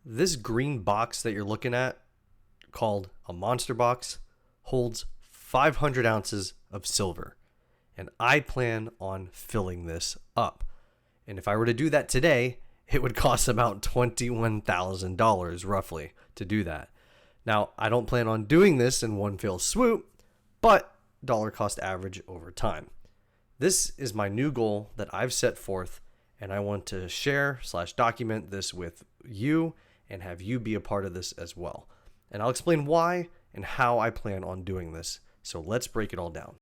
This green box that you're looking at, called a monster box, holds 500 ounces of silver. And I plan on filling this up. And if I were to do that today, it would cost about $21,000 roughly to do that. Now, I don't plan on doing this in one fell swoop, but dollar cost average over time. This is my new goal that I've set forth, and I want to share/document this with you and have you be a part of this as well. And I'll explain why and how I plan on doing this. So let's break it all down.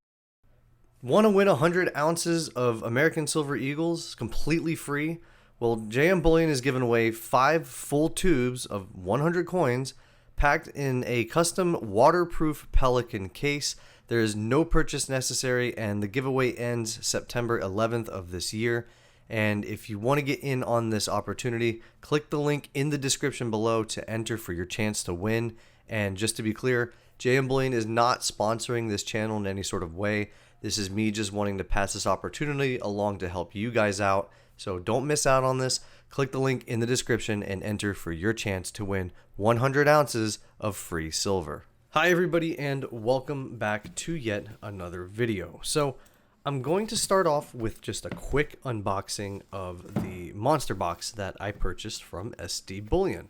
Want to win 100 ounces of American Silver Eagles completely free? Well, JM Bullion is giving away 5 full tubes of 100 coins packed in a custom waterproof Pelican case. There is no purchase necessary, and the giveaway ends September 11th of this year. And if you want to get in on this opportunity, click the link in the description below to enter for your chance to win. And just to be clear, JM Bullion is not sponsoring this channel in any sort of way. This is me just wanting to pass this opportunity along to help you guys out. So don't miss out on this. Click the link in the description and enter for your chance to win 100 ounces of free silver. Hi everybody, and welcome back to yet another video. So I'm going to start off with just a quick unboxing of the monster box that I purchased from SD Bullion.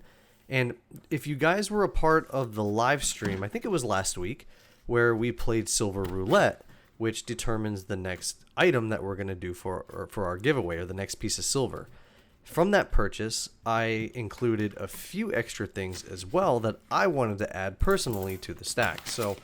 And if you guys were a part of the live stream, I think it was last week, where we played Silver Roulette, which determines the next item that we're going to do for our giveaway, or the next piece of silver. From that purchase, I included a few extra things as well that I wanted to add personally to the stack. So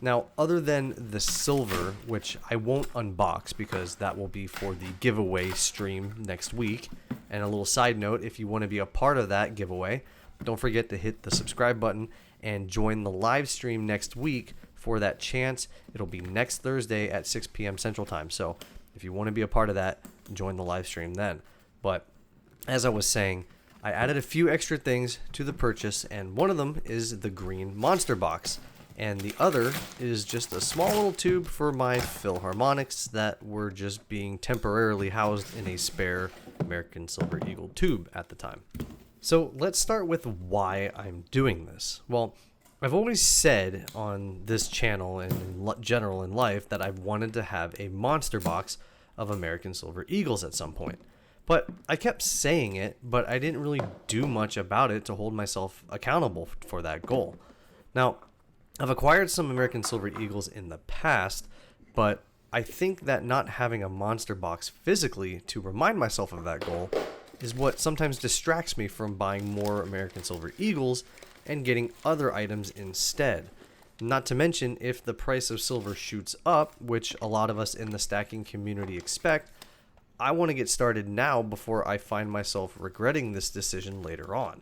now, other than the silver, which I won't unbox because that will be for the giveaway stream next week. And a little side note, if you want to be a part of that giveaway, don't forget to hit the subscribe button and join the live stream next week for that chance. It'll be next Thursday at 6 p.m. Central Time. So if you want to be a part of that, join the live stream then. But as I was saying, I added a few extra things to the purchase, and one of them is the green monster box. And the other is just a small little tube for my Philharmonics that were just being temporarily housed in a spare American Silver Eagle tube at the time. So let's start with why I'm doing this. Well, I've always said on this channel and in general in life that I've wanted to have a monster box of American Silver Eagles at some point. But I kept saying it, but I didn't really do much about it to hold myself accountable for that goal. Now, I've acquired some American Silver Eagles in the past, but I think that not having a monster box physically to remind myself of that goal is what sometimes distracts me from buying more American Silver Eagles and getting other items instead. Not to mention, if the price of silver shoots up, which a lot of us in the stacking community expect, I want to get started now before I find myself regretting this decision later on.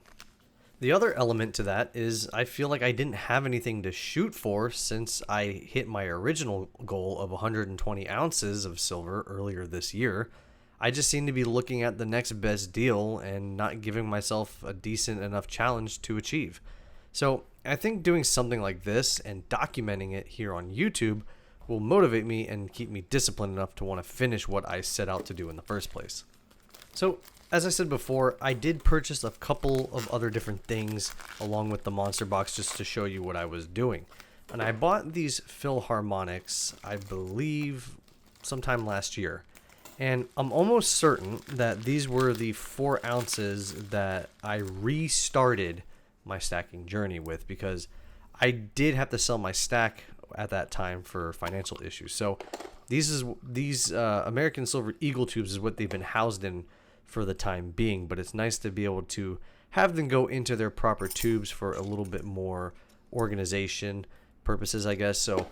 The other element to that is I feel like I didn't have anything to shoot for since I hit my original goal of 120 ounces of silver earlier this year. I just seem to be looking at the next best deal and not giving myself a decent enough challenge to achieve. So I think doing something like this and documenting it here on YouTube will motivate me and keep me disciplined enough to want to finish what I set out to do in the first place. So, as I said before, I did purchase a couple of other different things along with the monster box just to show you what I was doing. And I bought these Philharmonics, I believe, sometime last year. And I'm almost certain that these were the 4 ounces that I restarted my stacking journey with, because I did have to sell my stack at that time for financial issues. So these American Silver Eagle tubes is what they've been housed in for the time being, but it's nice to be able to have them go into their proper tubes for a little bit more organization purposes, I guess. So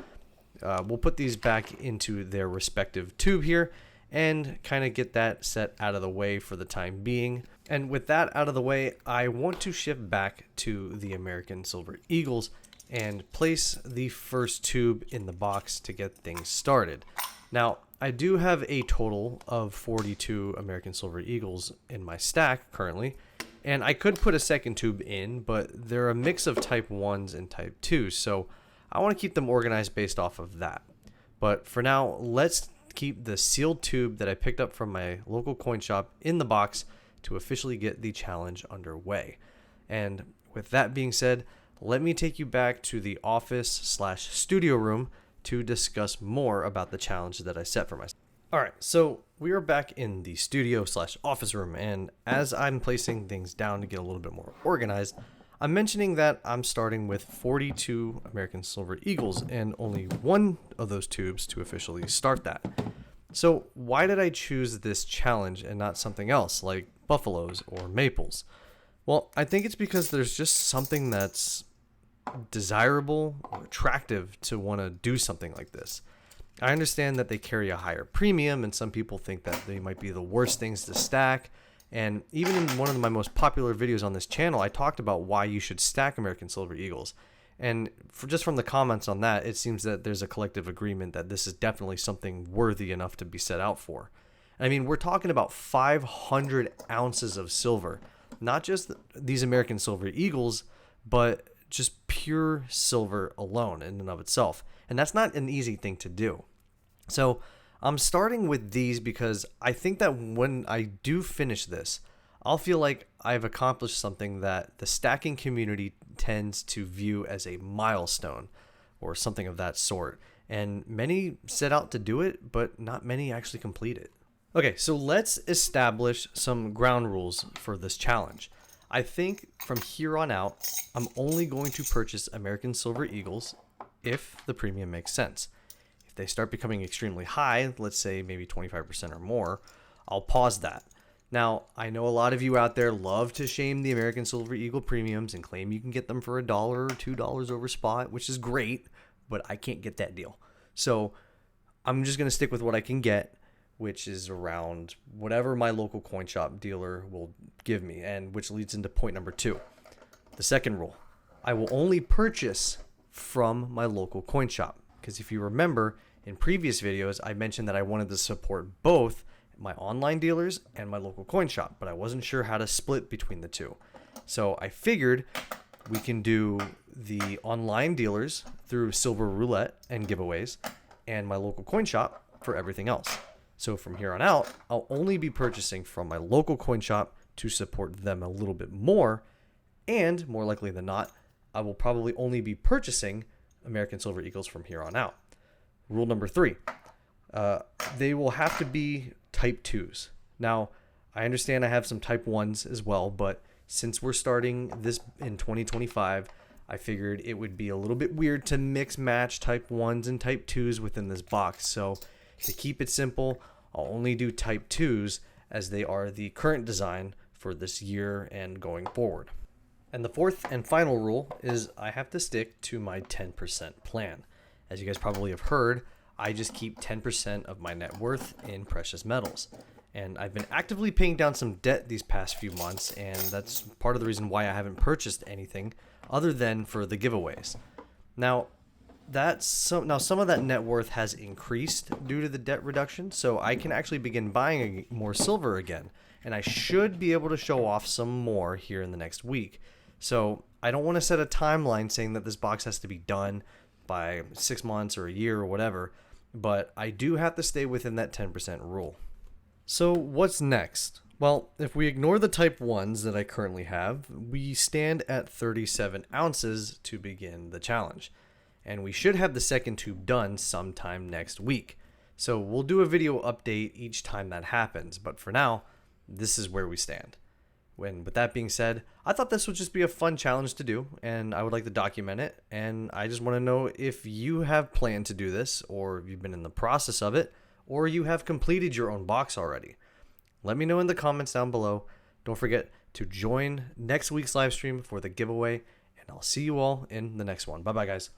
we'll put these back into their respective tube here and kind of get that set out of the way for the time being. And with that out of the way, I want to shift back to the American Silver Eagles and place the first tube in the box to get things started. Now, I do have a total of 42 American Silver Eagles in my stack currently, and I could put a second tube in, but they're a mix of type 1s and type 2s, so I want to keep them organized based off of that. But for now, let's keep the sealed tube that I picked up from my local coin shop in the box to officially get the challenge underway. And with that being said, let me take you back to the office/studio room to discuss more about the challenge that I set for myself. All right, so we are back in the studio/office room, and as I'm placing things down to get a little bit more organized, I'm mentioning that I'm starting with 42 American Silver Eagles and only one of those tubes to officially start that. So why did I choose this challenge and not something else like buffaloes or maples? Well, I think it's because there's just something that's desirable or attractive to want to do something like this. I understand that they carry a higher premium, and some people think that they might be the worst things to stack. And even in one of my most popular videos on this channel, I talked about why you should stack American Silver Eagles. And just from the comments on that, it seems that there's a collective agreement that this is definitely something worthy enough to be set out for. I mean, we're talking about 500 ounces of silver, not just these American Silver Eagles, but just pure silver alone in and of itself. And that's not an easy thing to do. So I'm starting with these because I think that when I do finish this, I'll feel like I've accomplished something that the stacking community tends to view as a milestone or something of that sort. And many set out to do it, but not many actually complete it. Okay, so let's establish some ground rules for this challenge. I think from here on out, I'm only going to purchase American Silver Eagles if the premium makes sense. If they start becoming extremely high, let's say maybe 25% or more, I'll pause that. Now, I know a lot of you out there love to shame the American Silver Eagle premiums and claim you can get them for $1 or $2 over spot, which is great, but I can't get that deal. So I'm just going to stick with what I can get, which is around whatever my local coin shop dealer will give me, and which leads into point number 2. The second rule, I will only purchase from my local coin shop. Because if you remember, in previous videos, I mentioned that I wanted to support both my online dealers and my local coin shop, but I wasn't sure how to split between the two. So I figured we can do the online dealers through Silver Roulette and giveaways, and my local coin shop for everything else. So from here on out, I'll only be purchasing from my local coin shop to support them a little bit more, and more likely than not, I will probably only be purchasing American Silver Eagles from here on out. Rule number 3, they will have to be type 2s. Now, I understand I have some type 1s as well, but since we're starting this in 2025, I figured it would be a little bit weird to mix match type 1s and type 2s within this box. So to keep it simple, I'll only do type 2s as they are the current design for this year and going forward. And the fourth and final rule is I have to stick to my 10% plan. As you guys probably have heard, I just keep 10% of my net worth in precious metals. And I've been actively paying down some debt these past few months, and that's part of the reason why I haven't purchased anything other than for the giveaways. Now, some of that net worth has increased due to the debt reduction, so I can actually begin buying more silver again, and I should be able to show off some more here in the next week. So I don't want to set a timeline saying that this box has to be done by 6 months or a year or whatever, but I do have to stay within that 10% rule. So what's next? Well, if we ignore the type 1s that I currently have, we stand at 37 ounces to begin the challenge. And we should have the second tube done sometime next week. So we'll do a video update each time that happens, but for now, this is where we stand. And with that being said, I thought this would just be a fun challenge to do, and I would like to document it. And I just want to know if you have planned to do this, or if you've been in the process of it, or you have completed your own box already. Let me know in the comments down below. Don't forget to join next week's live stream for the giveaway, and I'll see you all in the next one. Bye-bye, guys.